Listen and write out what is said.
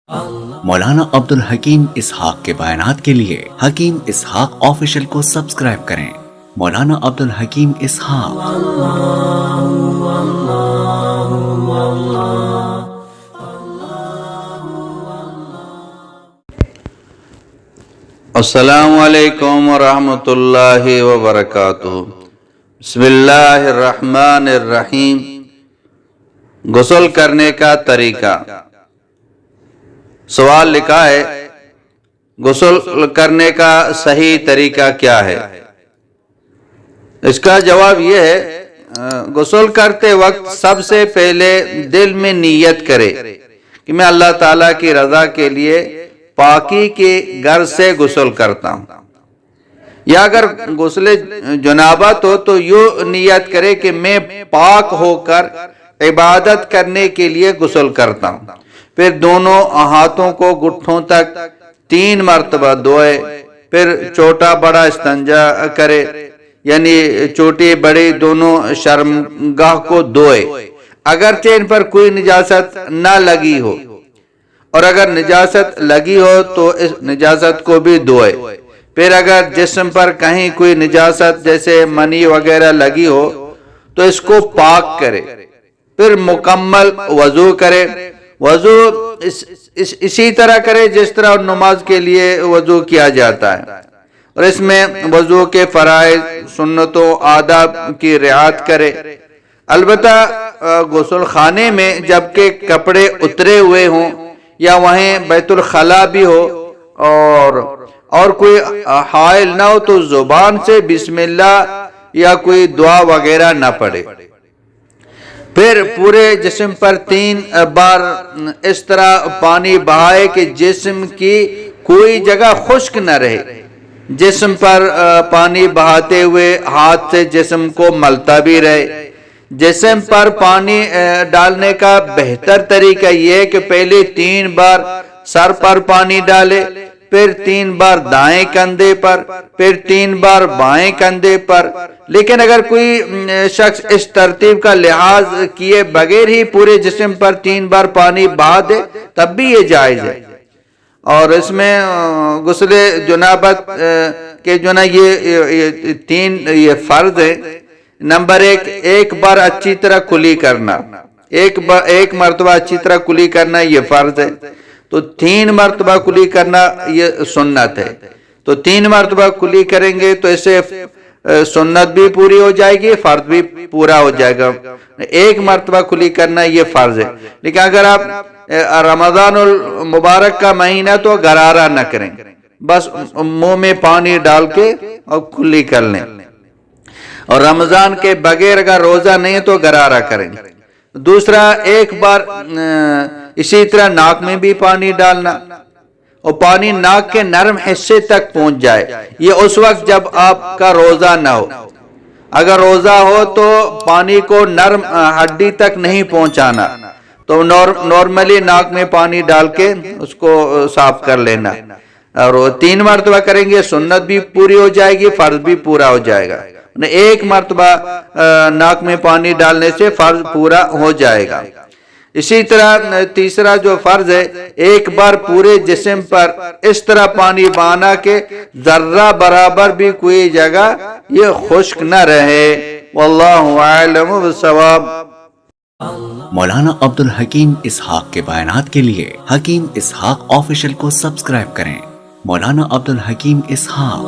مولانا عبد الحکیم اسحاق کے بیانات کے لیے حکیم اسحاق آفیشل کو سبسکرائب کریں۔ مولانا عبد الحکیم اسحاق۔ السلام علیکم ورحمۃ اللہ وبرکاتہ۔ بسم اللہ الرحمن الرحیم۔ غسل کرنے کا طریقہ۔ سوال لکھا ہے، غسل کرنے کا صحیح طریقہ کیا ہے؟ اس کا جواب یہ ہے، غسل کرتے وقت سب سے پہلے دل میں نیت کرے کہ میں اللہ تعالیٰ کی رضا کے لیے پاکی کے غرض سے غسل کرتا ہوں، یا اگر غسل جنابت ہو تو یوں نیت کرے کہ میں پاک ہو کر عبادت کرنے کے لیے غسل کرتا ہوں۔ پھر دونوں ہاتھوں کو گٹھوں تک 3 مرتبہ دھوئے، پھر چھوٹا بڑا استنجا کرے، یعنی چھوٹی بڑی دونوں شرمگاہ کو دھوئے اگرچہ ان پر کوئی نجاست نہ لگی ہو، اور اگر نجاست لگی ہو تو اس نجاست کو بھی دھوئے۔ پھر اگر جسم پر کہیں کوئی نجاست جیسے منی وغیرہ لگی ہو تو اس کو پاک کرے، پھر مکمل وضو کرے۔ وضو اسی طرح کرے جس طرح نماز کے لیے وضو کیا جاتا ہے، اور اس میں وضو کے فرائض، سنتوں، آداب کی رعایت کرے۔ البتہ غسل خانے میں جبکہ کپڑے اترے ہوئے ہوں یا وہیں بیت الخلا بھی ہو اور کوئی حائل نہ ہو تو زبان سے بسم اللہ یا کوئی دعا وغیرہ نہ پڑھے۔ پھر پورے جسم پر 3 بار اس طرح پانی بہائے کہ جسم کی کوئی جگہ خشک نہ رہے۔ جسم پر پانی بہاتے ہوئے ہاتھ سے جسم کو ملتا بھی رہے۔ جسم پر پانی ڈالنے کا بہتر طریقہ یہ ہے کہ پہلے 3 بار سر پر پانی ڈالے، پھر 3 بار دائیں کندھے پر، پھر 3 بار بائیں کندھے پر۔ لیکن اگر کوئی شخص اس ترتیب کا لحاظ کیے بغیر ہی پورے جسم پر 3 بار پانی بہا دے تب بھی یہ جائز ہے۔ اور اس میں غسل جنابت کے جو نا یہ 3 فرض ہیں۔ نمبر 1، ایک بار اچھی طرح کلی کرنا، ایک مرتبہ اچھی طرح کلی کرنا یہ فرض ہے، تو 3 مرتبہ کلی کرنا یہ سنت ہے۔ تو 3 مرتبہ کلی کریں گے تو اسے سنت بھی پوری ہو جائے گی، فرض بھی پورا ہو جائے گا۔ 1 مرتبہ کلی کرنا یہ فرض ہے۔ لیکن اگر آپ رمضان المبارک کا مہینہ تو غرارہ نہ کریں، بس منہ میں پانی ڈال کے اور کلی کر لیں، اور رمضان کے بغیر اگر روزہ نہیں تو غرارہ کریں۔ دوسرا، 1 بار اسی طرح ناک میں بھی پانی ڈالنا، اور پانی ناک کے نرم حصے تک پہنچ جائے۔ یہ اس وقت جب آپ کا روزہ نہ ہو۔ اگر روزہ ہو تو پانی کو نرم ہڈی تک نہیں پہنچانا، تو نارملی ناک میں پانی ڈال کے اس کو صاف کر لینا، اور 3 مرتبہ کریں گے سنت بھی پوری ہو جائے گی، فرض بھی پورا ہو جائے گا۔ 1 مرتبہ ناک میں پانی ڈالنے سے فرض پورا ہو جائے گا۔ اسی طرح تیسرا جو فرض ہے، 1 بار پورے جسم پر اس طرح پانی بہانا کہ ذرہ برابر بھی کوئی جگہ یہ خشک نہ رہے۔ واللہ اعلم بالصواب۔ مولانا عبد الحکیم اسحاق کے بیانات کے لیے حکیم اسحاق آفیشل کو سبسکرائب کریں۔ مولانا عبد الحکیم اسحاق۔